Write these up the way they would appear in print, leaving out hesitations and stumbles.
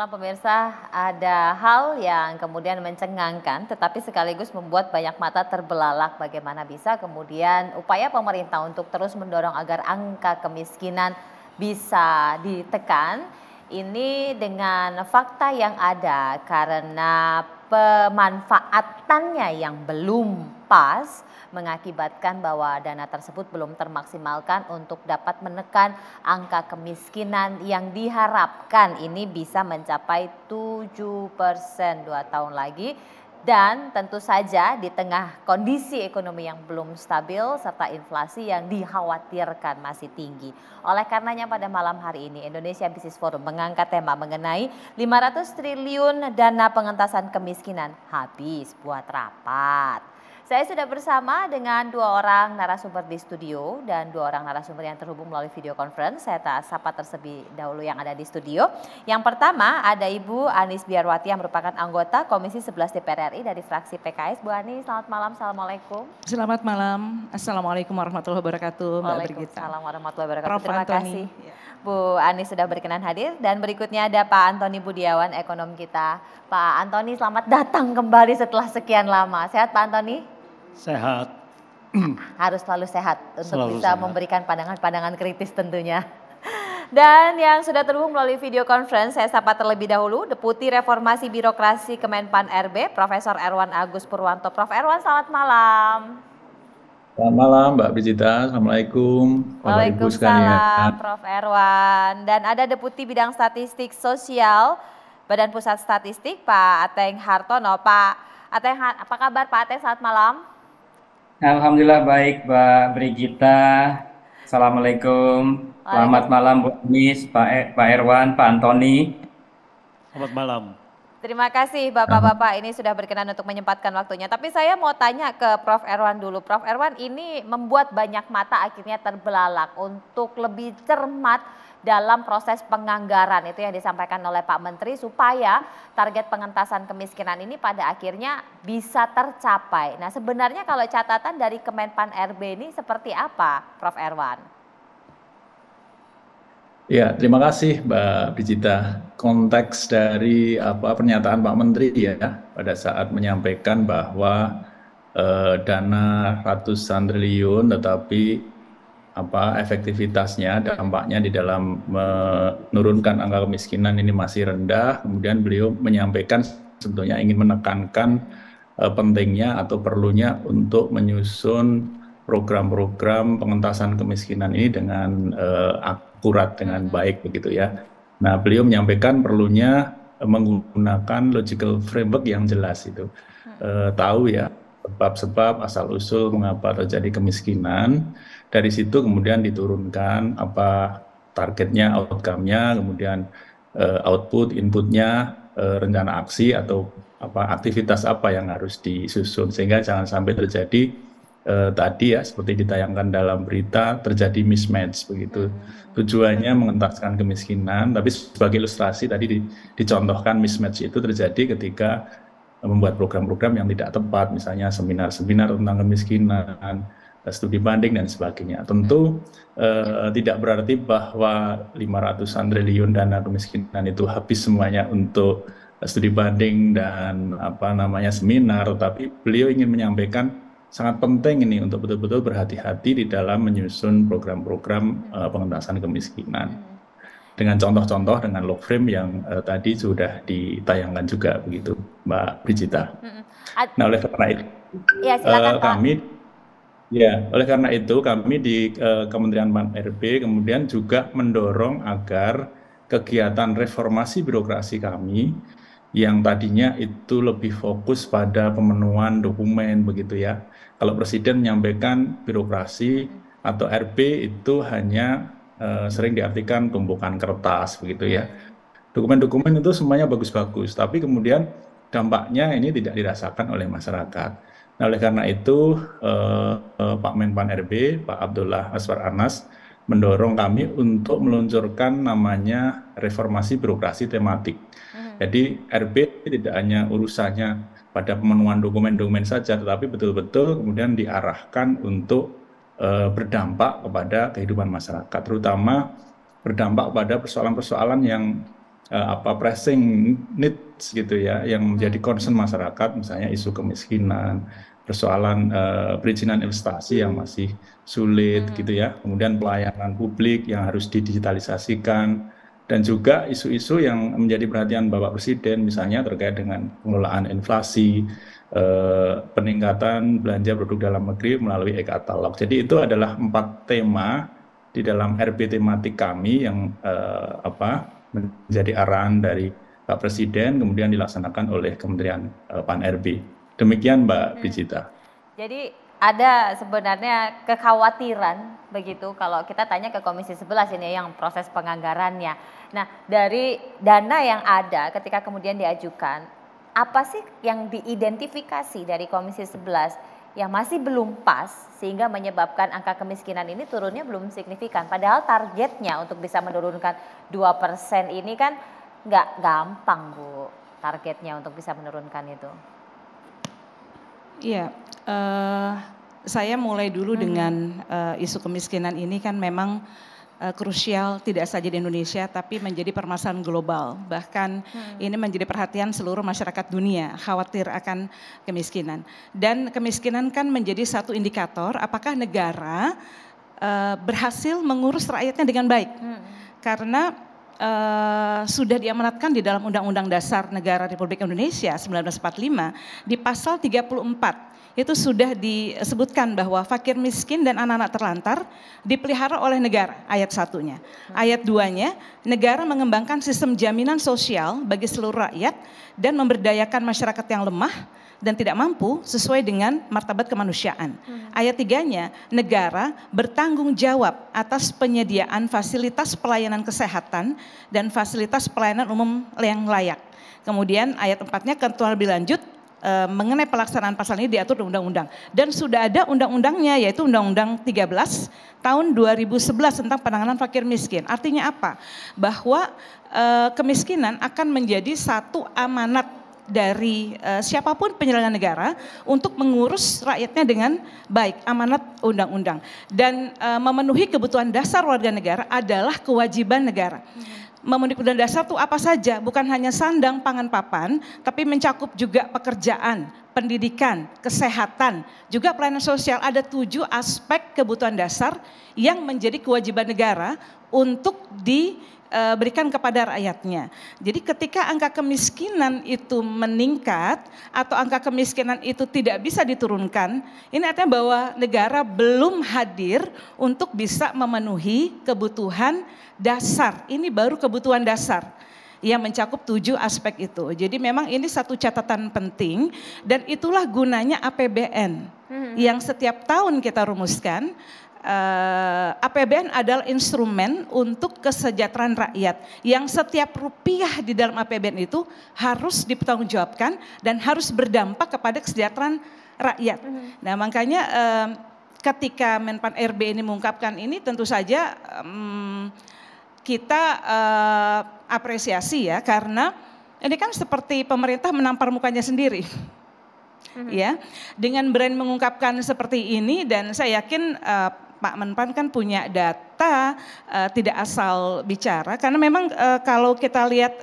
malam pemirsa, ada hal yang kemudian mencengangkan tetapi sekaligus membuat banyak mata terbelalak bagaimana bisa kemudian upaya pemerintah untuk terus mendorong agar angka kemiskinan bisa ditekan. Ini dengan fakta yang ada karena pemanfaatannya yang belum pas mengakibatkan bahwa dana tersebut belum termaksimalkan untuk dapat menekan angka kemiskinan yang diharapkan ini bisa mencapai 7% 2 tahun lagi. Dan tentu saja di tengah kondisi ekonomi yang belum stabil serta inflasi yang dikhawatirkan masih tinggi. Oleh karenanya pada malam hari ini Indonesia Business Forum mengangkat tema mengenai 500 triliun dana pengentasan kemiskinan habis buat rapat. Saya sudah bersama dengan 2 orang narasumber di studio dan 2 orang narasumber yang terhubung melalui video conference. Saya sapa terlebih dahulu yang ada di studio. Yang pertama ada Ibu Anis Biarwati yang merupakan anggota Komisi 11 DPR RI dari fraksi PKS. Bu Anis, selamat malam, assalamualaikum. Selamat malam, assalamualaikum warahmatullahi wabarakatuh, Mbak Brigita. Waalaikumsalam warahmatullahi wabarakatuh. Prof. Terima Antoni. kasih Bu Anis sudah berkenan hadir. Dan berikutnya ada Pak Antoni Budiawan, ekonom kita. Pak Antoni, selamat datang kembali setelah sekian lama. Sehat Pak Antoni? Sehat. Harus selalu sehat untuk Selalu bisa sehat. memberikan pandangan-pandangan kritis tentunya. Dan yang sudah terhubung melalui video conference, saya sapa terlebih dahulu Deputi Reformasi Birokrasi Kemenpan RB, Profesor Erwan Agus Purwanto. Prof. Erwan, selamat malam. Selamat malam Mbak Brigita, Assalamualaikum Bapak Ibu sekalian. Waalaikumsalam Prof. Erwan. Dan ada Deputi Bidang Statistik Sosial Badan Pusat Statistik Pak Ateng Hartono. Pak Ateng, apa kabar Pak Ateng, selamat malam. Alhamdulillah baik Mbak Brigita. Assalamualaikum. Selamat malam Bu Anis, Pak Erwan, Pak Antoni. Selamat malam. Terima kasih Bapak-Bapak ini sudah berkenan untuk menyempatkan waktunya. Tapi saya mau tanya ke Prof. Erwan dulu. Prof. Erwan, ini membuat banyak mata akhirnya terbelalak untuk lebih cermat dalam proses penganggaran itu yang disampaikan oleh Pak Menteri supaya target pengentasan kemiskinan ini pada akhirnya bisa tercapai. Nah, sebenarnya kalau catatan dari Kemenpan RB ini seperti apa, Prof. Erwan? Ya, terima kasih Mbak Brigita. Konteks dari pernyataan Pak Menteri ya pada saat menyampaikan bahwa dana ratusan triliun tetapi efektivitasnya, dampaknya di dalam menurunkan angka kemiskinan ini masih rendah. Kemudian beliau menyampaikan sebetulnya ingin menekankan pentingnya atau perlunya untuk menyusun program-program pengentasan kemiskinan ini dengan akurat, dengan baik begitu ya. Nah, beliau menyampaikan perlunya menggunakan logical framework yang jelas itu. Tahu ya sebab-sebab asal-usul mengapa terjadi kemiskinan. Dari situ kemudian diturunkan apa targetnya, outcome-nya, kemudian output, inputnya, rencana aksi atau aktivitas apa yang harus disusun sehingga jangan sampai terjadi tadi ya seperti ditayangkan dalam berita terjadi mismatch begitu. Tujuannya mengentaskan kemiskinan, tapi sebagai ilustrasi tadi dicontohkan mismatch itu terjadi ketika membuat program-program yang tidak tepat, misalnya seminar-seminar tentang kemiskinan, studi banding dan sebagainya. Tentu tidak berarti bahwa 500-an triliun dana kemiskinan itu habis semuanya untuk studi banding dan seminar, tetapi beliau ingin menyampaikan sangat penting ini untuk betul-betul berhati-hati di dalam menyusun program-program pengentasan kemiskinan. Dengan contoh-contoh dengan log frame yang tadi sudah ditayangkan juga begitu, Mbak Brigita. Nah, oleh karena itu ya, silakan, Pak. Oleh karena itu kami di Kementerian Pan RB kemudian juga mendorong agar kegiatan reformasi birokrasi kami yang tadinya itu lebih fokus pada pemenuhan dokumen begitu ya. Kalau Presiden menyampaikan birokrasi atau RB itu hanya sering diartikan tumpukan kertas begitu ya. Dokumen-dokumen itu semuanya bagus-bagus, tapi kemudian dampaknya ini tidak dirasakan oleh masyarakat. Nah, oleh karena itu Pak Menpan RB, Pak Abdullah Azwar Anas mendorong kami untuk meluncurkan namanya reformasi birokrasi tematik. Jadi RB tidak hanya urusannya pada pemenuhan dokumen-dokumen saja, tetapi betul-betul kemudian diarahkan untuk berdampak kepada kehidupan masyarakat, terutama berdampak pada persoalan-persoalan yang pressing needs gitu ya, yang menjadi concern masyarakat, misalnya isu kemiskinan, persoalan perizinan investasi yang masih sulit gitu ya, kemudian pelayanan publik yang harus didigitalisasikan, dan juga isu-isu yang menjadi perhatian Bapak Presiden, misalnya terkait dengan pengelolaan inflasi, peningkatan belanja produk dalam negeri melalui e-katalog. Jadi itu adalah 4 tema di dalam RB tematik kami yang menjadi arahan dari Pak Presiden, kemudian dilaksanakan oleh Kementerian Pan-RB. Demikian Mbak Bicita. Jadi ada sebenarnya kekhawatiran begitu kalau kita tanya ke Komisi 11 ini yang proses penganggarannya. Nah, dari dana yang ada ketika kemudian diajukan, apa sih yang diidentifikasi dari Komisi 11 yang masih belum pas sehingga menyebabkan angka kemiskinan ini turunnya belum signifikan? Padahal targetnya untuk bisa menurunkan 2% ini kan nggak gampang, Bu, targetnya untuk bisa menurunkan itu. Iya, saya mulai dulu dengan isu kemiskinan ini kan memang krusial tidak saja di Indonesia tapi menjadi permasalahan global. Bahkan ini menjadi perhatian seluruh masyarakat dunia, khawatir akan kemiskinan. Dan kemiskinan kan menjadi satu indikator apakah negara berhasil mengurus rakyatnya dengan baik. Karena sudah diamanatkan di dalam Undang-Undang Dasar Negara Republik Indonesia 1945 di pasal 34. Itu sudah disebutkan bahwa fakir miskin dan anak-anak terlantar dipelihara oleh negara, ayat 1-nya. Ayat 2-nya, negara mengembangkan sistem jaminan sosial bagi seluruh rakyat dan memberdayakan masyarakat yang lemah dan tidak mampu sesuai dengan martabat kemanusiaan. Ayat 3-nya, negara bertanggung jawab atas penyediaan fasilitas pelayanan kesehatan dan fasilitas pelayanan umum yang layak. Kemudian ayat 4-nya ketentuan lebih lanjut mengenai pelaksanaan pasal ini diatur di undang-undang. Dan sudah ada undang-undangnya yaitu Undang-Undang 13 tahun 2011 tentang penanganan fakir miskin. Artinya apa? Bahwa kemiskinan akan menjadi satu amanat dari siapapun penyelenggara negara untuk mengurus rakyatnya dengan baik, amanat undang-undang. Dan memenuhi kebutuhan dasar warga negara adalah kewajiban negara. Memenuhi kebutuhan dasar itu apa saja, bukan hanya sandang, pangan, papan, tapi mencakup juga pekerjaan, pendidikan, kesehatan, juga pelayanan sosial. Ada 7 aspek kebutuhan dasar yang menjadi kewajiban negara untuk diberikan kepada rakyatnya. Jadi ketika angka kemiskinan itu meningkat atau angka kemiskinan itu tidak bisa diturunkan, ini artinya bahwa negara belum hadir untuk bisa memenuhi kebutuhan dasar. Ini baru kebutuhan dasar yang mencakup 7 aspek itu. Jadi memang ini satu catatan penting dan itulah gunanya APBN yang setiap tahun kita rumuskan. APBN adalah instrumen untuk kesejahteraan rakyat yang setiap rupiah di dalam APBN itu harus dipertanggungjawabkan dan harus berdampak kepada kesejahteraan rakyat. Nah makanya ketika Menpan RB ini mengungkapkan ini tentu saja kita apresiasi ya, karena ini kan seperti pemerintah menampar mukanya sendiri. Ya, dengan berani mengungkapkan seperti ini dan saya yakin Pak Menpan kan punya data, tidak asal bicara, karena memang kalau kita lihat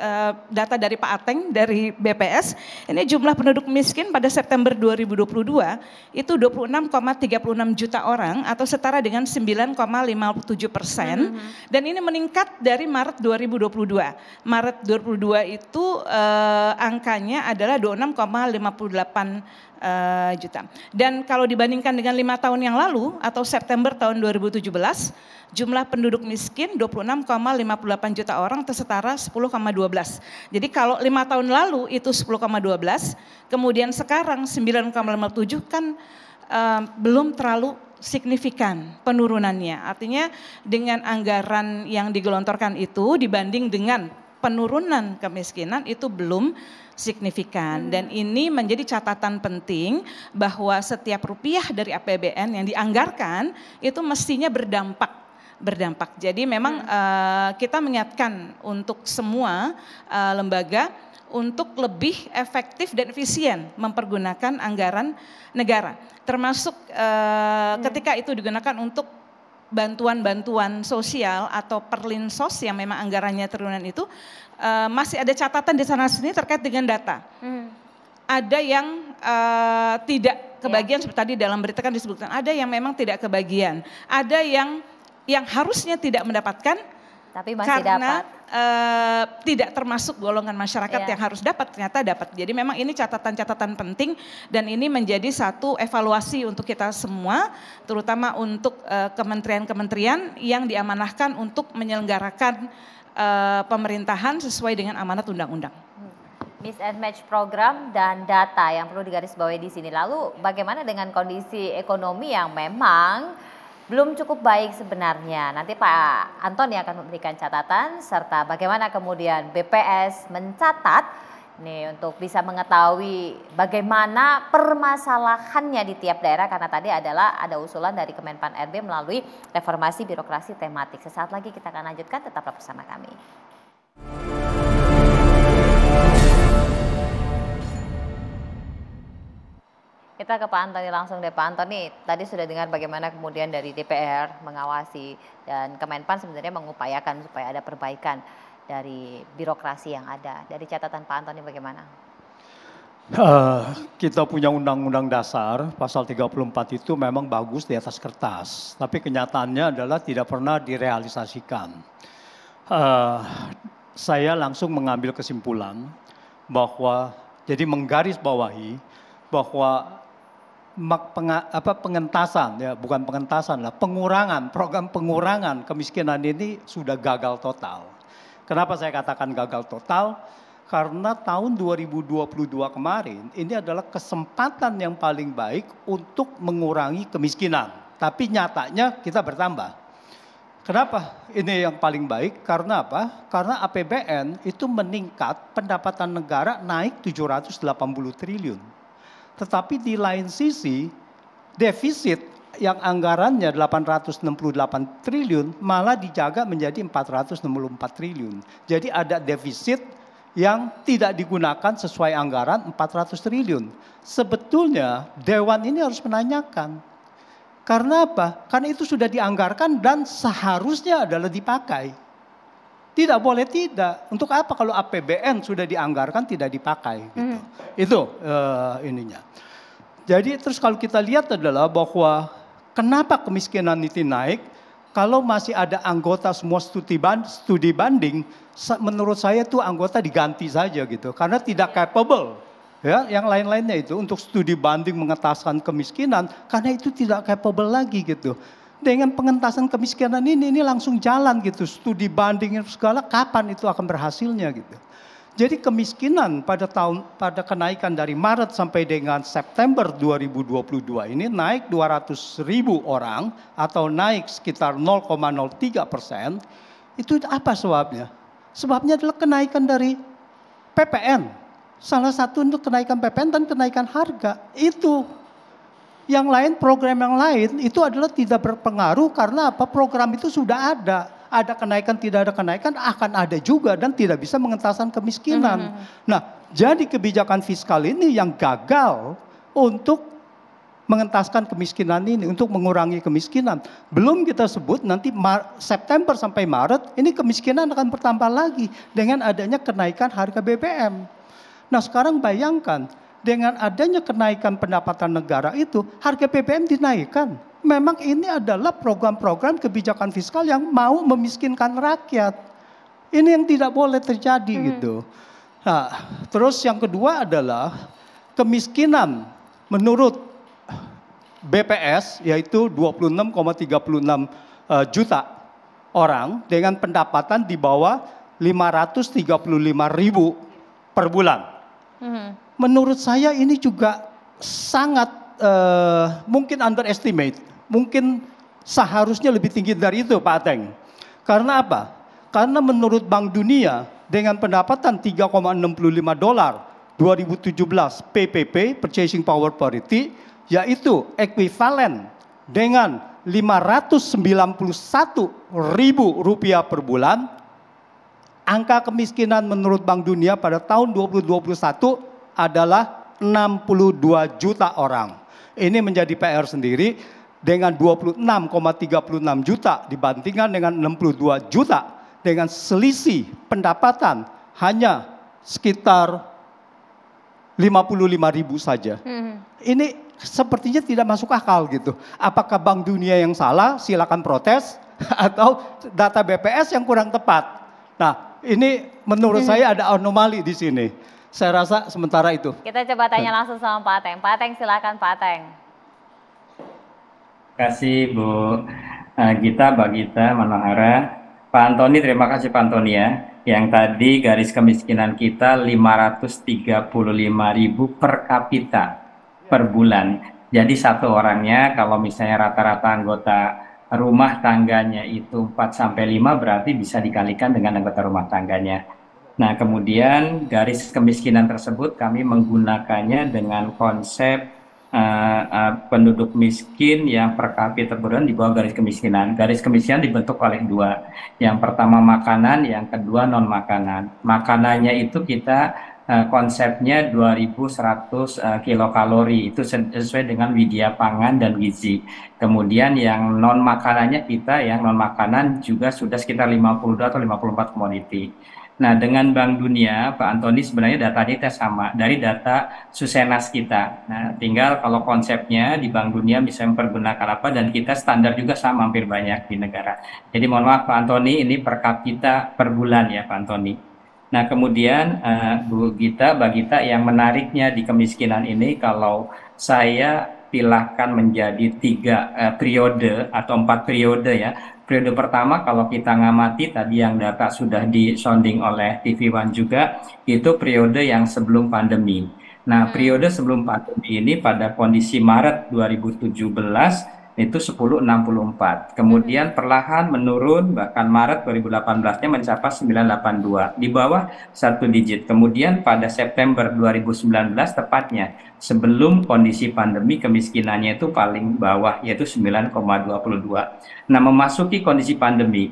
data dari Pak Ateng dari BPS, ini jumlah penduduk miskin pada September 2022 itu 26,36 juta orang atau setara dengan 9,57%, dan ini meningkat dari Maret 2022. Maret 2022 itu angkanya adalah 26,58 juta. Dan kalau dibandingkan dengan 5 tahun yang lalu atau September tahun 2017, jumlah penduduk miskin 26,58 juta orang atau setara 10,12. Jadi kalau 5 tahun lalu itu 10,12, kemudian sekarang 9,57 kan belum terlalu signifikan penurunannya. Artinya dengan anggaran yang digelontorkan itu dibanding dengan penurunan kemiskinan itu belum signifikan. Dan ini menjadi catatan penting bahwa setiap rupiah dari APBN yang dianggarkan itu mestinya berdampak. Jadi memang kita mengingatkan untuk semua lembaga untuk lebih efektif dan efisien mempergunakan anggaran negara. Termasuk ketika itu digunakan untuk bantuan-bantuan sosial atau perlinsos yang memang anggarannya triliunan itu masih ada catatan di sana sini terkait dengan data. Ada yang tidak kebagian seperti tadi dalam berita kan disebutkan, ada yang memang tidak kebagian, ada yang harusnya tidak mendapatkan tapi masih karena dapat. Tidak termasuk golongan masyarakat yang harus dapat, ternyata dapat. Jadi memang ini catatan-catatan penting dan ini menjadi satu evaluasi untuk kita semua, terutama untuk kementerian-kementerian yang diamanahkan untuk menyelenggarakan pemerintahan sesuai dengan amanat undang-undang. Miss and Match program dan data yang perlu digarisbawahi di sini. Lalu bagaimana dengan kondisi ekonomi yang memang belum cukup baik sebenarnya? Nanti Pak Antoni akan memberikan catatan serta bagaimana kemudian BPS mencatat nih untuk bisa mengetahui bagaimana permasalahannya di tiap daerah, karena tadi ada usulan dari Kemenpan RB melalui reformasi birokrasi tematik. Sesaat lagi kita akan lanjutkan, tetaplah bersama kami. Kita ke Pak Antoni langsung deh. Pak Antoni, tadi sudah dengar bagaimana kemudian dari DPR mengawasi dan Kemenpan sebenarnya mengupayakan supaya ada perbaikan dari birokrasi yang ada. Dari catatan Pak Antoni bagaimana? Kita punya undang-undang dasar pasal 34 itu memang bagus di atas kertas, tapi kenyataannya adalah tidak pernah direalisasikan. Saya langsung mengambil kesimpulan bahwa, jadi menggarisbawahi bahwa pengentasan, ya bukan pengentasan lah, program pengurangan kemiskinan ini sudah gagal total. Kenapa saya katakan gagal total? Karena tahun 2022 kemarin ini adalah kesempatan yang paling baik untuk mengurangi kemiskinan. Tapi nyatanya kita bertambah. Kenapa ini yang paling baik? Karena apa? Karena APBN itu meningkat, pendapatan negara naik 780 triliun. Tetapi di lain sisi defisit yang anggarannya 868 triliun malah dijaga menjadi 464 triliun. Jadi ada defisit yang tidak digunakan sesuai anggaran 400 triliun. Sebetulnya Dewan ini harus menanyakan. Karena apa? Karena itu sudah dianggarkan dan seharusnya adalah dipakai. Tidak boleh tidak. Untuk apa kalau APBN sudah dianggarkan tidak dipakai? Gitu. Itu ininya. Jadi terus kalau kita lihat adalah bahwa kenapa kemiskinan itu naik? Kalau masih ada anggota semua studi banding, menurut saya tuh anggota diganti saja gitu. Karena tidak capable. Ya, yang lain-lainnya itu untuk studi banding mengentaskan kemiskinan, karena itu tidak capable lagi gitu. Dengan pengentasan kemiskinan ini langsung jalan gitu, studi banding segala, kapan itu akan berhasilnya gitu. Jadi kemiskinan pada kenaikan dari Maret sampai dengan September 2022 ini naik 200.000 orang atau naik sekitar 0,03%. Itu apa sebabnya? Sebabnya adalah kenaikan dari PPN. Salah satu untuk kenaikan PPN dan kenaikan harga. Itu. Yang lain, program yang lain itu adalah tidak berpengaruh karena apa? Program itu sudah ada. Ada kenaikan, tidak ada kenaikan, akan ada juga dan tidak bisa mengentasan kemiskinan. Nah, jadi kebijakan fiskal ini yang gagal untuk mengentaskan kemiskinan ini, untuk mengurangi kemiskinan. Belum kita sebut nanti September sampai Maret, ini kemiskinan akan bertambah lagi dengan adanya kenaikan harga BBM. Nah, sekarang bayangkan, dengan adanya kenaikan pendapatan negara itu, harga BBM dinaikkan. Memang ini adalah program-program kebijakan fiskal yang mau memiskinkan rakyat. Ini yang tidak boleh terjadi gitu. Nah, terus yang kedua adalah kemiskinan menurut BPS yaitu 26,36 juta orang dengan pendapatan di bawah 535.000 per bulan. Menurut saya ini juga sangat mungkin underestimate. Mungkin seharusnya lebih tinggi dari itu Pak Ateng. Karena apa? Karena menurut Bank Dunia dengan pendapatan $3,65 2017 PPP, Purchasing Power Parity, yaitu ekuivalen dengan Rp591.000 per bulan. Angka kemiskinan menurut Bank Dunia pada tahun 2021 adalah 62 juta orang. Ini menjadi PR sendiri. dengan 26,36 juta dibandingkan dengan 62 juta dengan selisih pendapatan hanya sekitar 55.000 saja. Ini sepertinya tidak masuk akal gitu. Apakah Bank Dunia yang salah? Silakan protes. Atau data BPS yang kurang tepat. Nah, ini menurut saya ada anomali di sini. Saya rasa sementara itu. Kita coba tanya langsung sama Pak Ateng. Pak Ateng, silakan Pak Ateng. Terima kasih Bu Gita, Mbak Gita, Manohara. Pak Antoni, terima kasih Pak Antoni ya. Yang tadi garis kemiskinan kita 535.000 per kapita per bulan. Jadi satu orangnya kalau misalnya rata-rata anggota rumah tangganya itu 4-5 berarti bisa dikalikan dengan anggota rumah tangganya. Nah, kemudian garis kemiskinan tersebut kami menggunakannya dengan konsep penduduk miskin yang per kapita berbulan di bawah garis kemiskinan. Garis kemiskinan dibentuk oleh dua. Yang pertama makanan, yang kedua non makanan. Makanannya itu kita konsepnya 2100 kilokalori, itu sesuai dengan Widya Pangan dan Gizi. Kemudian yang non makanannya kita, yang non makanan juga sudah sekitar 52 atau 54 komoditi. Nah, dengan Bank Dunia, Pak Antoni, sebenarnya datanya kita sama dari data Susenas kita. Nah, tinggal kalau konsepnya di Bank Dunia bisa mempergunakan apa, dan kita standar juga sama hampir banyak di negara. Jadi mohon maaf Pak Antoni, ini per kapita per bulan ya Pak Antoni. Nah, kemudian Bu Gita, Mbak Gita, yang menariknya di kemiskinan ini kalau saya pilahkan menjadi 3 periode atau 4 periode ya. Periode pertama kalau kita ngamati tadi yang data sudah disounding oleh TV One juga, itu periode yang sebelum pandemi. Nah, periode sebelum pandemi ini pada kondisi Maret 2017 itu 1064. Kemudian perlahan menurun, bahkan Maret 2018-nya mencapai 982, di bawah 1 digit. Kemudian pada September 2019 tepatnya, sebelum kondisi pandemi, kemiskinannya itu paling bawah, yaitu 9,22. Nah, memasuki kondisi pandemi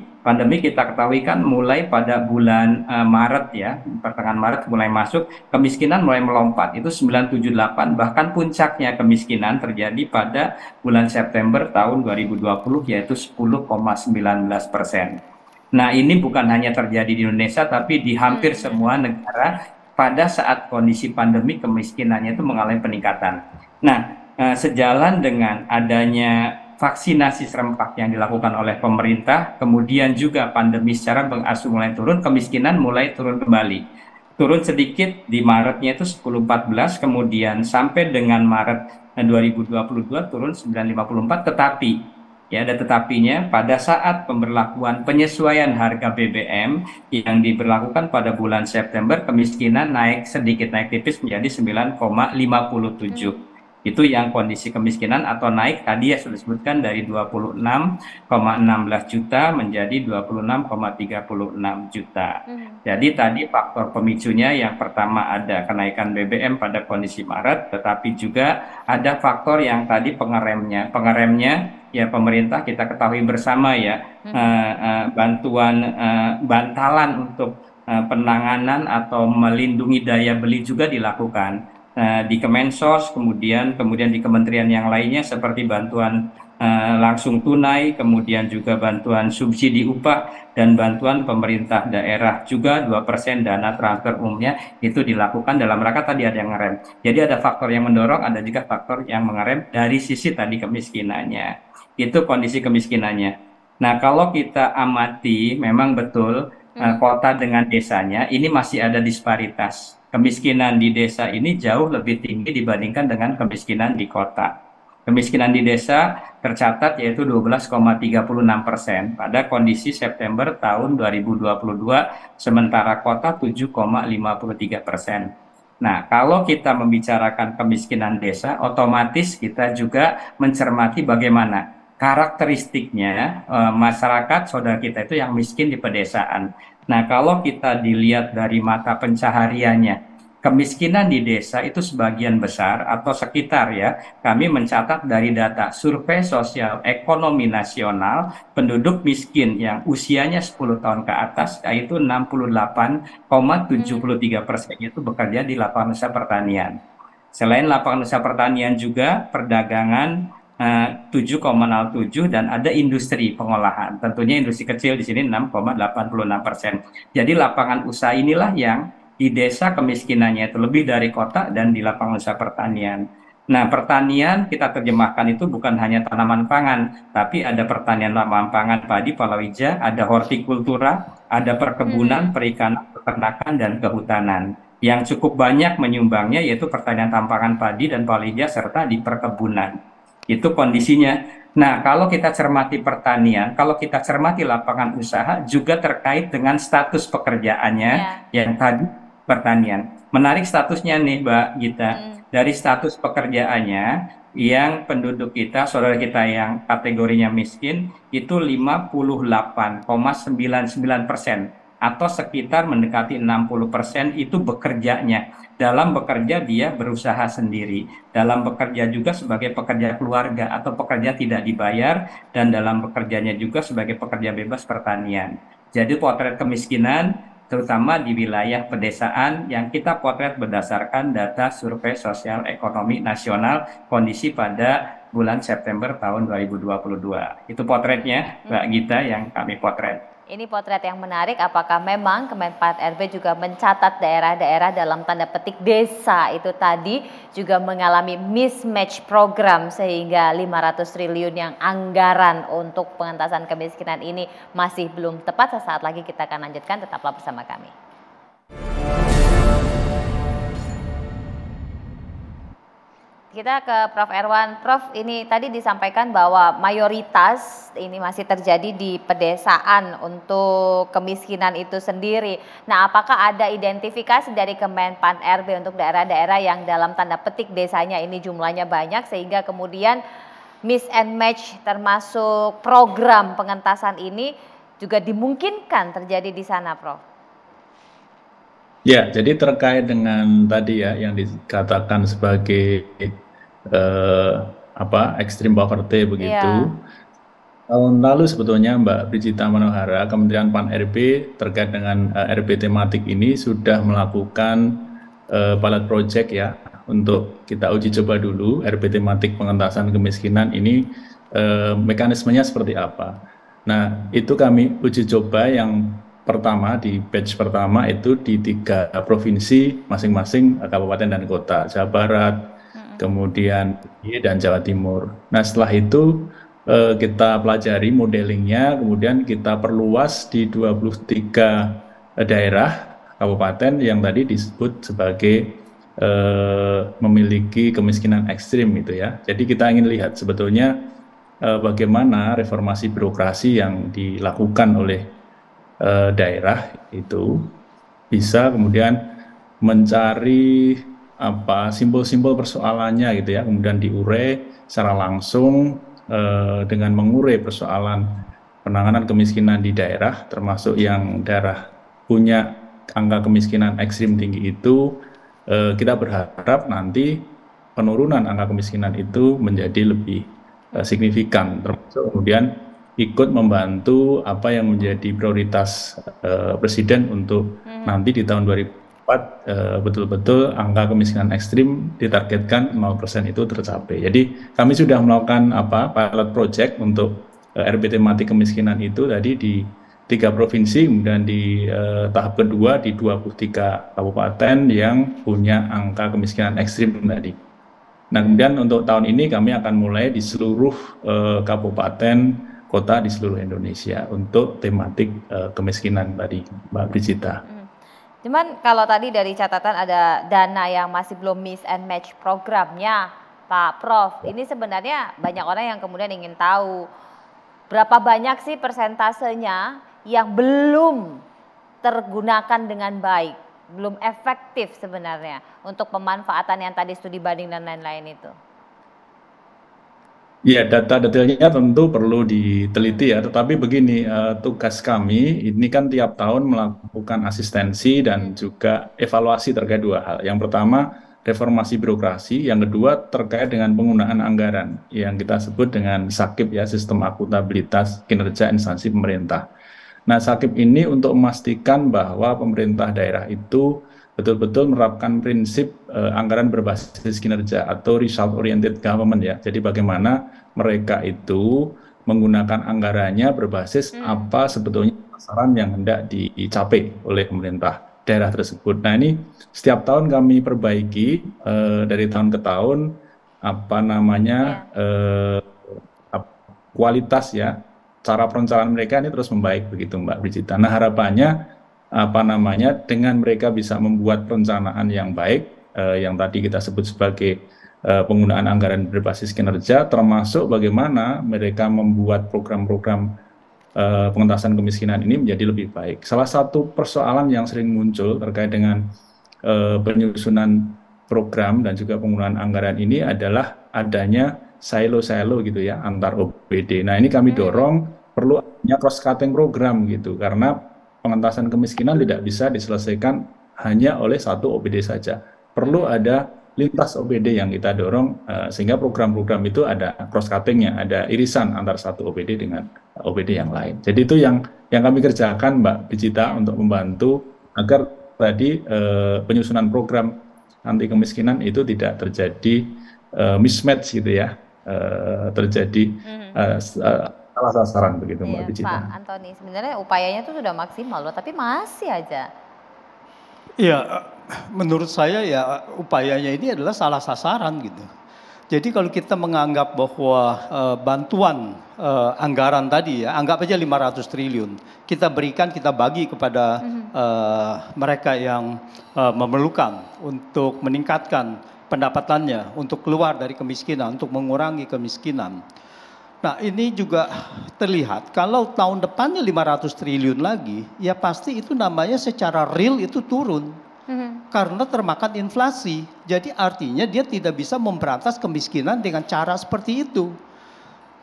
kita ketahui kan mulai pada bulan Maret ya, pertengahan Maret mulai masuk, kemiskinan mulai melompat, itu 978, bahkan puncaknya kemiskinan terjadi pada bulan September tahun 2020, yaitu 10,19%. Nah, ini bukan hanya terjadi di Indonesia, tapi di hampir semua negara pada saat kondisi pandemi kemiskinannya itu mengalami peningkatan. Nah, sejalan dengan adanya vaksinasi serempak yang dilakukan oleh pemerintah, kemudian juga pandemi secara berangsur mulai turun, kemiskinan mulai turun kembali. Turun sedikit di Maretnya itu 1014, kemudian sampai dengan Maret 2022 turun 954, tetapi ya ada tetapinya pada saat pemberlakuan penyesuaian harga BBM yang diberlakukan pada bulan September, kemiskinan naik sedikit, naik tipis menjadi 9,57. Itu yang kondisi kemiskinan atau naik tadi ya sudah disebutkan dari 26,16 juta menjadi 26,36 juta. Jadi tadi faktor pemicunya yang pertama ada kenaikan BBM pada kondisi Maret, tetapi juga ada faktor yang tadi pengeremnya. Pengeremnya ya pemerintah kita ketahui bersama ya, bantalan untuk penanganan atau melindungi daya beli juga dilakukan. Di Kemensos, kemudian di kementerian yang lainnya seperti bantuan langsung tunai, kemudian juga bantuan subsidi upah dan bantuan pemerintah daerah juga 2% dana transfer umumnya itu dilakukan dalam rangka tadi ada yang ngerem. Jadi ada faktor yang mendorong, ada juga faktor yang mengerem dari sisi tadi kemiskinannya. Itu kondisi kemiskinannya. Nah, kalau kita amati memang betul kota dengan desanya ini masih ada disparitas. Kemiskinan di desa ini jauh lebih tinggi dibandingkan dengan kemiskinan di kota. Kemiskinan di desa tercatat yaitu 12,36% pada kondisi September tahun 2022, sementara kota 7,53%. Nah, kalau kita membicarakan kemiskinan desa, otomatis kita juga mencermati bagaimana karakteristiknya masyarakat saudara kita itu yang miskin di pedesaan. Nah, kalau kita dilihat dari mata pencahariannya, kemiskinan di desa itu sebagian besar atau sekitar ya, kami mencatat dari data Survei Sosial Ekonomi Nasional, penduduk miskin yang usianya 10 tahun ke atas, yaitu 68,73% itu bekerja di lapangan usaha pertanian. Selain lapangan usaha pertanian juga perdagangan, 7,07 dan ada industri pengolahan. Tentunya industri kecil di sini 6,86%. Jadi lapangan usaha inilah yang di desa kemiskinannya itu lebih dari kota dan di lapangan usaha pertanian. Nah, pertanian kita terjemahkan itu bukan hanya tanaman pangan, tapi ada pertanian tanaman pangan, padi, palawija, ada hortikultura, ada perkebunan, perikanan, peternakan, dan kehutanan. Yang cukup banyak menyumbangnya yaitu pertanian tampangan padi dan palawija serta di perkebunan. Itu kondisinya. Nah, kalau kita cermati pertanian, kalau kita cermati lapangan usaha juga terkait dengan status pekerjaannya yang tadi pertanian. Menarik statusnya nih, Mbak Gita. Dari status pekerjaannya, yang penduduk kita, saudara kita yang kategorinya miskin, itu 58,99%. Atau sekitar mendekati 60% itu bekerjanya. Dalam bekerja dia berusaha sendiri. Dalam bekerja juga sebagai pekerja keluarga atau pekerja tidak dibayar. Dan dalam bekerjanya juga sebagai pekerja bebas pertanian. Jadi potret kemiskinan terutama di wilayah pedesaan yang kita potret berdasarkan data Survei Sosial Ekonomi Nasional kondisi pada bulan September tahun 2022. Itu potretnya, Mbak Gita, yang kami potret. Ini potret yang menarik, apakah memang Kemenpan RB juga mencatat daerah-daerah dalam tanda petik desa itu tadi juga mengalami mismatch program sehingga 500 triliun yang anggaran untuk pengentasan kemiskinan ini masih belum tepat. Sesaat lagi kita akan lanjutkan, tetaplah bersama kami. Kita ke Prof. Erwan. Prof, ini tadi disampaikan bahwa mayoritas ini masih terjadi di pedesaan untuk kemiskinan itu sendiri. Nah, apakah ada identifikasi dari Kemenpan RB untuk daerah-daerah yang dalam tanda petik desanya ini jumlahnya banyak sehingga kemudian miss and match termasuk program pengentasan ini juga dimungkinkan terjadi di sana, Prof? Ya, jadi terkait dengan tadi ya yang dikatakan sebagai extreme poverty begitu. Tahun lalu sebetulnya Mbak Brigita Manohara, Kementerian Pan RB terkait dengan RB tematik ini sudah melakukan pilot project ya untuk kita uji coba dulu RB tematik pengentasan kemiskinan ini mekanismenya seperti apa. Nah, itu kami uji coba yang pertama di batch pertama itu di 3 provinsi masing-masing kabupaten dan kota, Jawa Barat, kemudian dan Jawa Timur. Nah, setelah itu kita pelajari modelingnya, kemudian kita perluas di 23 daerah kabupaten yang tadi disebut sebagai memiliki kemiskinan ekstrim itu ya. Jadi kita ingin lihat sebetulnya bagaimana reformasi birokrasi yang dilakukan oleh daerah itu bisa kemudian mencari simbol-simbol persoalannya gitu ya, kemudian diurai secara langsung dengan mengurai persoalan penanganan kemiskinan di daerah, termasuk yang daerah punya angka kemiskinan ekstrim tinggi itu, kita berharap nanti penurunan angka kemiskinan itu menjadi lebih signifikan, termasuk kemudian ikut membantu apa yang menjadi prioritas Presiden untuk nanti di tahun 2024 betul-betul angka kemiskinan ekstrim ditargetkan 0% itu tercapai. Jadi kami sudah melakukan pilot project untuk RB tematik kemiskinan itu tadi di 3 provinsi, kemudian di tahap kedua di 23 kabupaten yang punya angka kemiskinan ekstrim tadi. Nah, kemudian untuk tahun ini kami akan mulai di seluruh kabupaten kota di seluruh Indonesia untuk tematik kemiskinan tadi, Mbak Brigita. Cuman kalau tadi dari catatan ada dana yang masih belum miss and match programnya, Pak Prof. Ini sebenarnya banyak orang yang kemudian ingin tahu berapa banyak sih persentasenya yang belum tergunakan dengan baik, belum efektif sebenarnya untuk pemanfaatan yang tadi studi banding dan lain-lain itu. Ya, data detailnya tentu perlu diteliti ya, tetapi begini, tugas kami ini kan tiap tahun melakukan asistensi dan juga evaluasi terkait 2 hal. Yang pertama, reformasi birokrasi, yang kedua terkait dengan penggunaan anggaran yang kita sebut dengan SAKIP ya, sistem akuntabilitas kinerja instansi pemerintah. Nah, SAKIP ini untuk memastikan bahwa pemerintah daerah itu betul-betul menerapkan prinsip anggaran berbasis kinerja atau result oriented government ya. Jadi bagaimana mereka itu menggunakan anggarannya berbasis apa sebetulnya sasaran yang hendak dicapai oleh pemerintah daerah tersebut. Nah ini setiap tahun kami perbaiki dari tahun ke tahun apa namanya kualitas ya, cara perencanaan mereka ini terus membaik begitu Mbak Brigita. Nah harapannya apa namanya dengan mereka bisa membuat perencanaan yang baik yang tadi kita sebut sebagai penggunaan anggaran berbasis kinerja, termasuk bagaimana mereka membuat program-program pengentasan kemiskinan ini menjadi lebih baik. Salah satu persoalan yang sering muncul terkait dengan penyusunan program dan juga penggunaan anggaran ini adalah adanya silo-silo gitu ya antar OPD. Nah ini kami dorong perlu adanya cross-cutting program gitu, karena pengentasan kemiskinan tidak bisa diselesaikan hanya oleh satu OPD saja. Perlu ada lintas OPD yang kita dorong sehingga program-program itu ada cross-cuttingnya, ada irisan antar satu OPD dengan OPD yang lain. Jadi itu yang kami kerjakan Mbak Brigita untuk membantu agar tadi penyusunan program anti kemiskinan itu tidak terjadi mismatch gitu ya, terjadi salah sasaran begitu Mbak Brigita. Pak Antoni, sebenarnya upayanya itu sudah maksimal loh, tapi masih aja. Ya, menurut saya ya upayanya ini adalah salah sasaran gitu. Jadi kalau kita menganggap bahwa bantuan anggaran tadi ya, anggap aja 500 triliun, kita berikan, kita bagi kepada mereka yang memerlukan untuk meningkatkan pendapatannya, untuk keluar dari kemiskinan, untuk mengurangi kemiskinan. Nah ini juga terlihat kalau tahun depannya 500 triliun lagi, ya pasti itu namanya secara real itu turun. Karena termakan inflasi. Jadi artinya dia tidak bisa memberantas kemiskinan dengan cara seperti itu.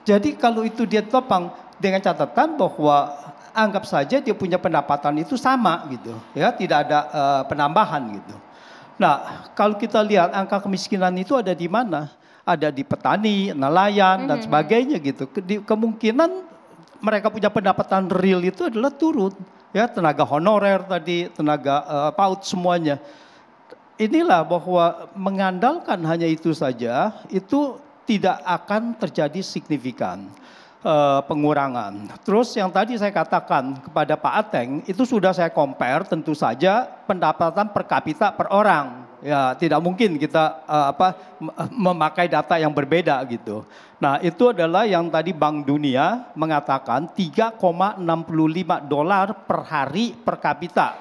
Jadi kalau itu dia topang dengan catatan bahwa anggap saja dia punya pendapatan itu sama gitu. Ya, tidak ada penambahan gitu. Nah, kalau kita lihat angka kemiskinan itu ada di mana? Ada di petani, nelayan dan sebagainya gitu. Kemungkinan mereka punya pendapatan real itu adalah turun. Ya, tenaga honorer tadi, tenaga PAUD semuanya. Inilah bahwa mengandalkan hanya itu saja, itu tidak akan terjadi signifikan pengurangan. Terus yang tadi saya katakan kepada Pak Ateng, itu sudah saya compare tentu saja pendapatan per kapita per orang. Ya, tidak mungkin kita memakai data yang berbeda gitu. Nah, itu adalah yang tadi Bank Dunia mengatakan $3,65 per hari per kapita.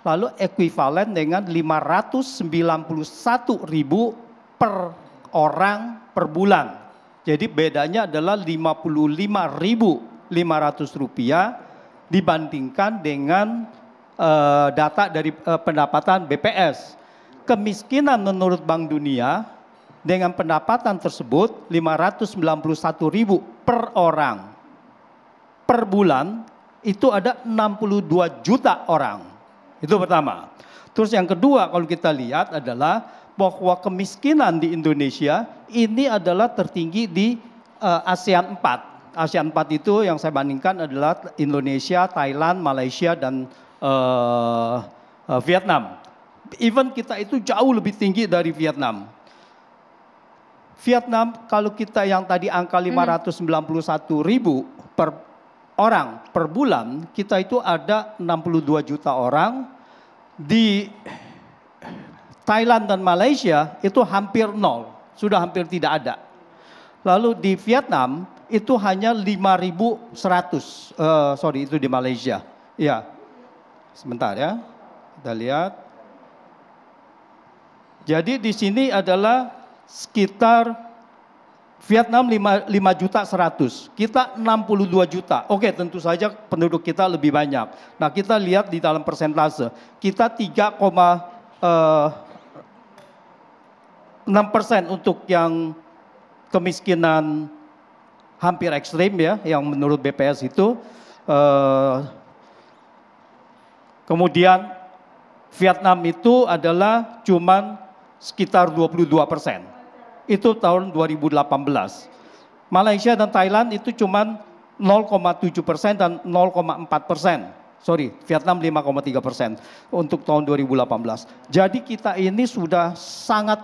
Lalu ekuivalen dengan 591.000 per orang per bulan. Jadi bedanya adalah Rp55.500 dibandingkan dengan data dari pendapatan BPS. Kemiskinan menurut Bank Dunia dengan pendapatan tersebut 591.000 per orang per bulan, itu ada 62 juta orang. Itu pertama. Terus yang kedua kalau kita lihat adalah bahwa kemiskinan di Indonesia ini adalah tertinggi di ASEAN 4. ASEAN 4 itu yang saya bandingkan adalah Indonesia, Thailand, Malaysia dan Vietnam. Even kita itu jauh lebih tinggi dari Vietnam. Vietnam kalau kita yang tadi angka 591.000 per orang per bulan, kita itu ada 62 juta orang. Di Thailand dan Malaysia itu hampir nol, sudah hampir tidak ada. Lalu di Vietnam itu hanya 5.100, itu di Malaysia. Ya, sebentar ya, kita lihat. Jadi di sini adalah sekitar Vietnam 5.100.000, kita 62 juta. Oke, tentu saja penduduk kita lebih banyak. Nah, kita lihat di dalam persentase, kita 3,6% untuk yang kemiskinan hampir ekstrim ya, yang menurut BPS itu. Kemudian Vietnam itu adalah cuman sekitar 22%. Itu tahun 2018. Malaysia dan Thailand itu cuman 0,7% dan 0,4%. Vietnam 5,3% untuk tahun 2018. Jadi kita ini sudah sangat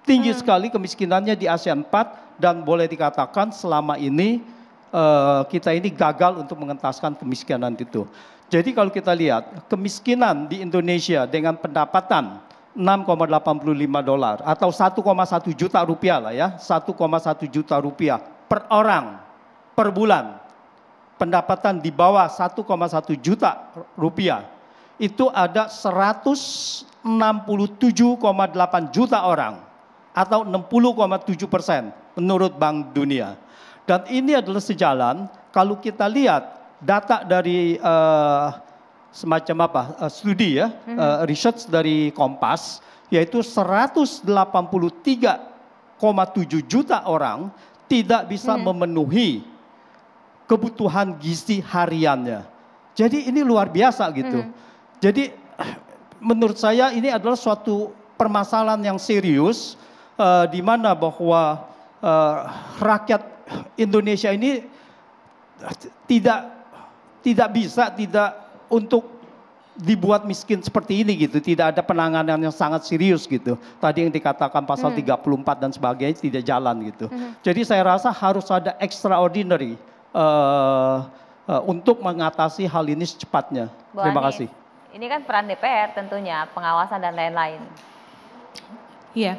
tinggi sekali kemiskinannya di ASEAN 4 dan boleh dikatakan selama ini kita ini gagal untuk mengentaskan kemiskinan itu. Jadi kalau kita lihat kemiskinan di Indonesia dengan pendapatan $6,85 atau 1,1 juta rupiah lah ya, 1,1 juta rupiah per orang per bulan. Pendapatan di bawah 1,1 juta rupiah itu ada 167,8 juta orang atau 60,7% menurut Bank Dunia. Dan ini adalah sejalan kalau kita lihat data dari semacam studi ya, research dari Kompas, yaitu 183,7 juta orang tidak bisa memenuhi kebutuhan gizi hariannya. Jadi ini luar biasa gitu. Jadi menurut saya ini adalah suatu permasalahan yang serius di mana bahwa rakyat Indonesia ini tidak bisa untuk dibuat miskin seperti ini gitu. Tidak ada penanganan yang sangat serius gitu. Tadi yang dikatakan pasal 34 dan sebagainya tidak jalan gitu. Jadi saya rasa harus ada extraordinary untuk mengatasi hal ini secepatnya. Bu Terima Ani, kasih. ini kan peran DPR tentunya, pengawasan dan lain-lain. Iya.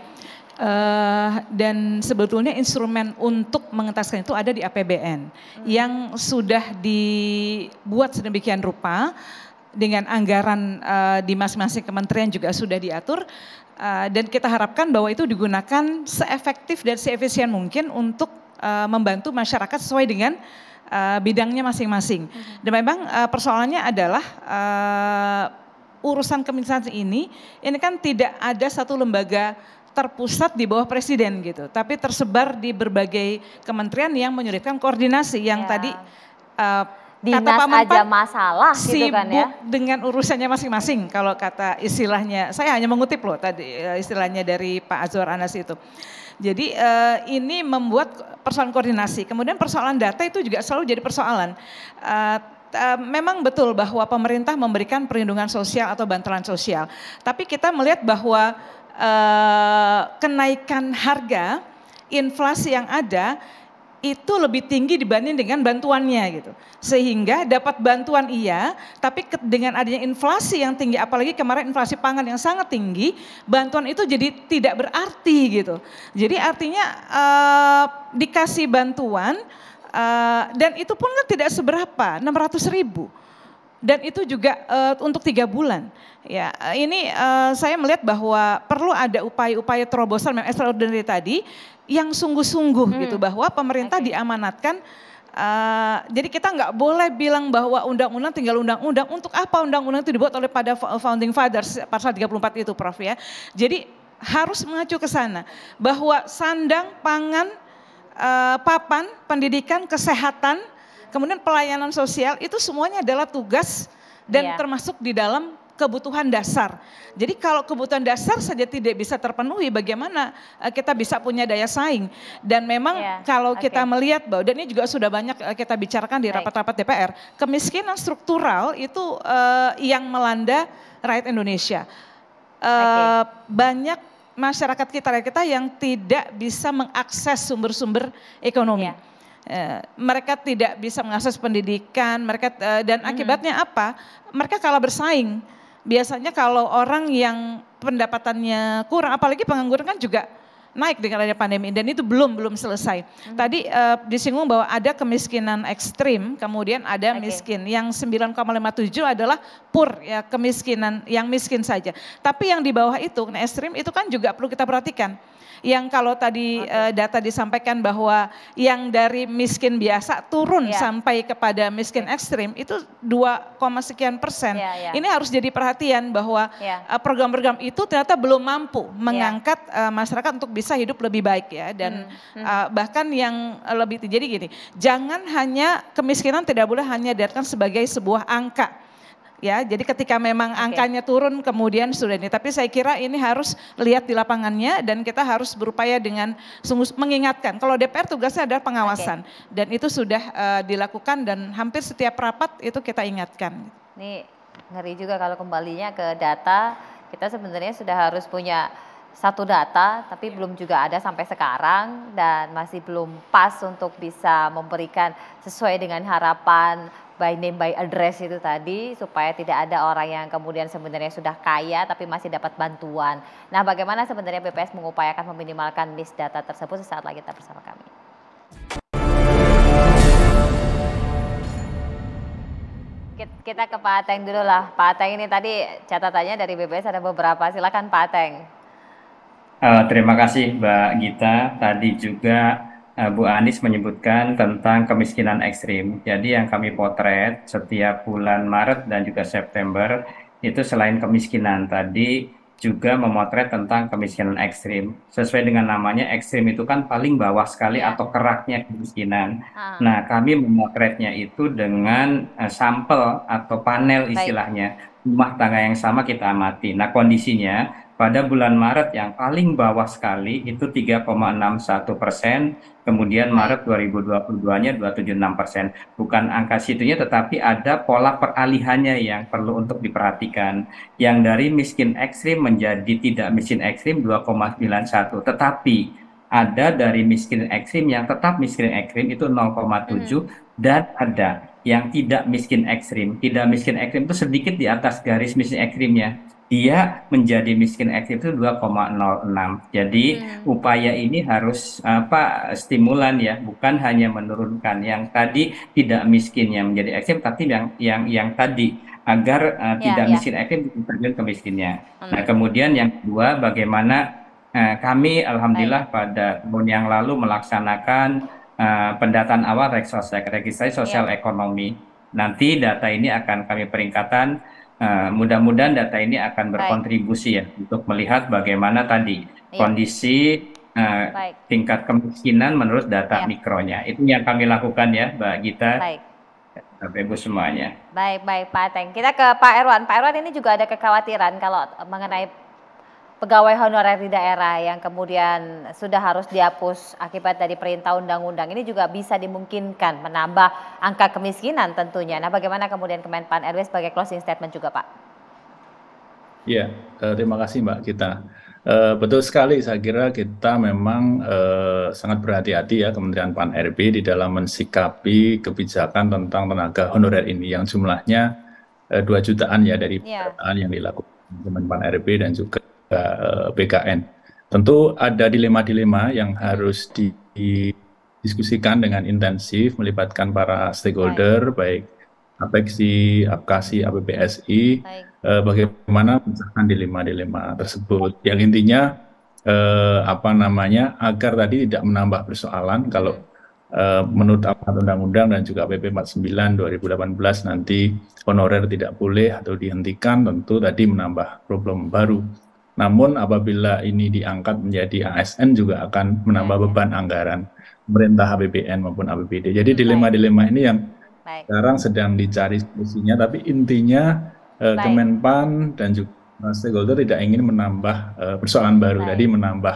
Dan sebetulnya instrumen untuk mengentaskan itu ada di APBN yang sudah dibuat sedemikian rupa dengan anggaran di masing-masing kementerian juga sudah diatur dan kita harapkan bahwa itu digunakan seefektif dan seefisien mungkin untuk membantu masyarakat sesuai dengan bidangnya masing-masing. Dan memang persoalannya adalah urusan kemiskinan ini kan tidak ada satu lembaga terpusat di bawah presiden gitu, tapi tersebar di berbagai kementerian yang menyulitkan koordinasi yang tadi dinas kata Pak Menpan, aja masalah gitu kan ya. Sibuk dengan urusannya masing-masing kalau kata istilahnya, saya hanya mengutip loh tadi istilahnya dari Pak Azwar Anas itu. Jadi ini membuat persoalan koordinasi, kemudian persoalan data itu juga selalu jadi persoalan. Memang betul bahwa pemerintah memberikan perlindungan sosial atau bantuan sosial, tapi kita melihat bahwa kenaikan harga, inflasi yang ada itu lebih tinggi dibanding dengan bantuannya gitu. Sehingga dapat bantuan iya, tapi dengan adanya inflasi yang tinggi, apalagi kemarin inflasi pangan yang sangat tinggi, bantuan itu jadi tidak berarti gitu. Jadi artinya dikasih bantuan dan itu pun kan tidak seberapa, 600.000. Dan itu juga untuk 3 bulan. Ya, ini saya melihat bahwa perlu ada upaya-upaya terobosan memang extraordinary tadi yang sungguh-sungguh gitu, bahwa pemerintah diamanatkan. Jadi kita nggak boleh bilang bahwa undang-undang tinggal undang-undang. Untuk apa undang-undang itu dibuat oleh pada founding fathers pasal 34 itu, Prof ya. Jadi harus mengacu ke sana bahwa sandang, pangan, papan, pendidikan, kesehatan, kemudian pelayanan sosial itu semuanya adalah tugas dan termasuk di dalam kebutuhan dasar. Jadi kalau kebutuhan dasar saja tidak bisa terpenuhi, bagaimana kita bisa punya daya saing? Dan memang kalau kita melihat bahwa, dan ini juga sudah banyak kita bicarakan di rapat-rapat DPR, kemiskinan struktural itu yang melanda rakyat Indonesia. Banyak masyarakat kita yang tidak bisa mengakses sumber-sumber ekonomi. Mereka tidak bisa mengakses pendidikan, mereka dan akibatnya apa? Mereka kalah bersaing. Biasanya kalau orang yang pendapatannya kurang, apalagi pengangguran kan juga naik dengan adanya pandemi dan itu belum selesai. Tadi disinggung bahwa ada kemiskinan ekstrim, kemudian ada miskin. Yang 9,57 adalah poor, ya kemiskinan yang miskin saja. Tapi yang di bawah itu, ekstrim itu kan juga perlu kita perhatikan. Yang kalau tadi data disampaikan bahwa yang dari miskin biasa turun sampai kepada miskin ekstrim itu 2, sekian%. Ini harus jadi perhatian bahwa program-program itu ternyata belum mampu mengangkat masyarakat untuk bisa hidup lebih baik ya. Dan bahkan yang lebih jadi gini, jangan hanya kemiskinan tidak boleh hanya dilihatkan sebagai sebuah angka. Ya, jadi ketika memang angkanya turun kemudian sudah ini. Tapi saya kira ini harus lihat di lapangannya dan kita harus berupaya dengan sungguh mengingatkan. Kalau DPR tugasnya adalah pengawasan dan itu sudah dilakukan dan hampir setiap rapat itu kita ingatkan. Ini ngeri juga kalau kembalinya ke data, kita sebenarnya sudah harus punya satu data tapi belum juga ada sampai sekarang dan masih belum pas untuk bisa memberikan sesuai dengan harapan by name by address itu tadi supaya tidak ada orang yang kemudian sebenarnya sudah kaya tapi masih dapat bantuan. Nah, bagaimana sebenarnya BPS mengupayakan meminimalkan miss data tersebut? Sesaat lagi tetap bersama kami. Kita ke Pak Ateng dulu lah. Pak Ateng ini tadi catatannya dari BPS ada beberapa. Silakan Pak Ateng. Terima kasih Mbak Gita. Tadi juga Bu Anies menyebutkan tentang kemiskinan ekstrim. Jadi yang kami potret setiap bulan Maret dan juga September itu selain kemiskinan tadi juga memotret tentang kemiskinan ekstrim. Sesuai dengan namanya, ekstrim itu kan paling bawah sekali atau keraknya kemiskinan. Nah, kami memotretnya itu dengan sampel atau panel istilahnya. Rumah tangga yang sama kita amati. Nah, kondisinya pada bulan Maret yang paling bawah sekali itu 3,61%, kemudian Maret 2022-nya 276%. Bukan angka situnya tetapi ada pola peralihannya yang perlu untuk diperhatikan. Yang dari miskin ekstrim menjadi tidak miskin ekstrim 2,91, tetapi ada dari miskin ekstrim yang tetap miskin ekstrim itu 0,7 dan ada yang tidak miskin ekstrim. Tidak miskin ekstrim itu sedikit di atas garis miskin ekstrimnya. Dia menjadi miskin ekstrim itu 2,06. Jadi upaya ini harus stimulan ya, bukan hanya menurunkan yang tadi tidak miskinnya menjadi ekstrim, tapi yang tadi agar tidak miskin ekstrim terjun ke miskinnya. Nah, kemudian yang kedua, bagaimana kami alhamdulillah pada tahun yang lalu melaksanakan pendataan awal registrasi sosial ekonomi. Nanti data ini akan kami peringkatkan. Mudah-mudahan data ini akan berkontribusi ya untuk melihat bagaimana tadi kondisi tingkat kemiskinan menurut data mikronya. Itu yang kami lakukan ya Mbak Gita. Bapak Ibu semuanya. Baik Pak Ateng. Kita ke Pak Erwan. Pak Erwan, ini juga ada kekhawatiran kalau mengenai pegawai honorer di daerah yang kemudian sudah harus dihapus akibat dari perintah undang-undang. Ini juga bisa dimungkinkan menambah angka kemiskinan tentunya. Nah, bagaimana kemudian Kemenpan RB sebagai closing statement juga Pak? Iya, terima kasih Mbak Gita. Betul sekali, saya kira kita memang sangat berhati-hati ya Kementerian Pan RB di dalam mensikapi kebijakan tentang tenaga honorer ini yang jumlahnya 2 jutaan ya dari pendataan yang dilakukan Kemenpan RB dan juga BKN. Tentu ada dilema-dilema yang harus didiskusikan dengan intensif, melibatkan para stakeholder, baik APEKSI, APKASI, APBSI, bagaimana memecahkan dilema-dilema tersebut. Yang intinya agar tadi tidak menambah persoalan kalau menurut amanat undang-undang dan juga PP 49 2018 nanti honorer tidak boleh atau dihentikan, tentu tadi menambah problem baru. Namun apabila ini diangkat menjadi ASN juga akan menambah beban anggaran pemerintah APBN maupun APBD. Jadi dilema-dilema ini yang sekarang sedang dicari solusinya, tapi intinya Kemenpan dan juga stakeholder tidak ingin menambah persoalan baru, tadi menambah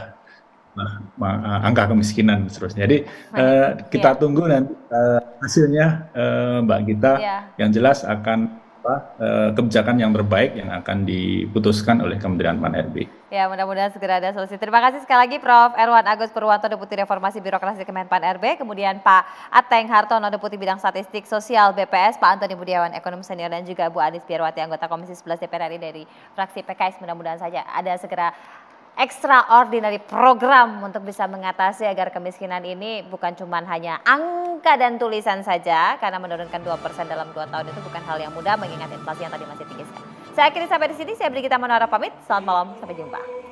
angka kemiskinan seterusnya. Jadi kita tunggu nanti hasilnya Mbak Gita, yang jelas akan kebijakan yang terbaik yang akan diputuskan oleh Kementerian Pan RB. Ya, mudah-mudahan segera ada solusi. Terima kasih sekali lagi Prof. Erwan Agus Purwanto, Deputi Reformasi Birokrasi Kemenpan RB, kemudian Pak Ateng Hartono, Deputi Bidang Statistik Sosial BPS, Pak Antoni Budiawan, Ekonom Senior, dan juga Bu Anies Biarwati, anggota Komisi 11 DPR RI dari fraksi PKS. Mudah-mudahan saja ada segera extraordinary program untuk bisa mengatasi agar kemiskinan ini bukan cuma hanya angka dan tulisan saja, karena menurunkan 2% dalam 2 tahun itu bukan hal yang mudah mengingat inflasi yang tadi masih tinggi sekali. Saya akhiri sampai di sini, saya Brigita Manora pamit, selamat malam, sampai jumpa.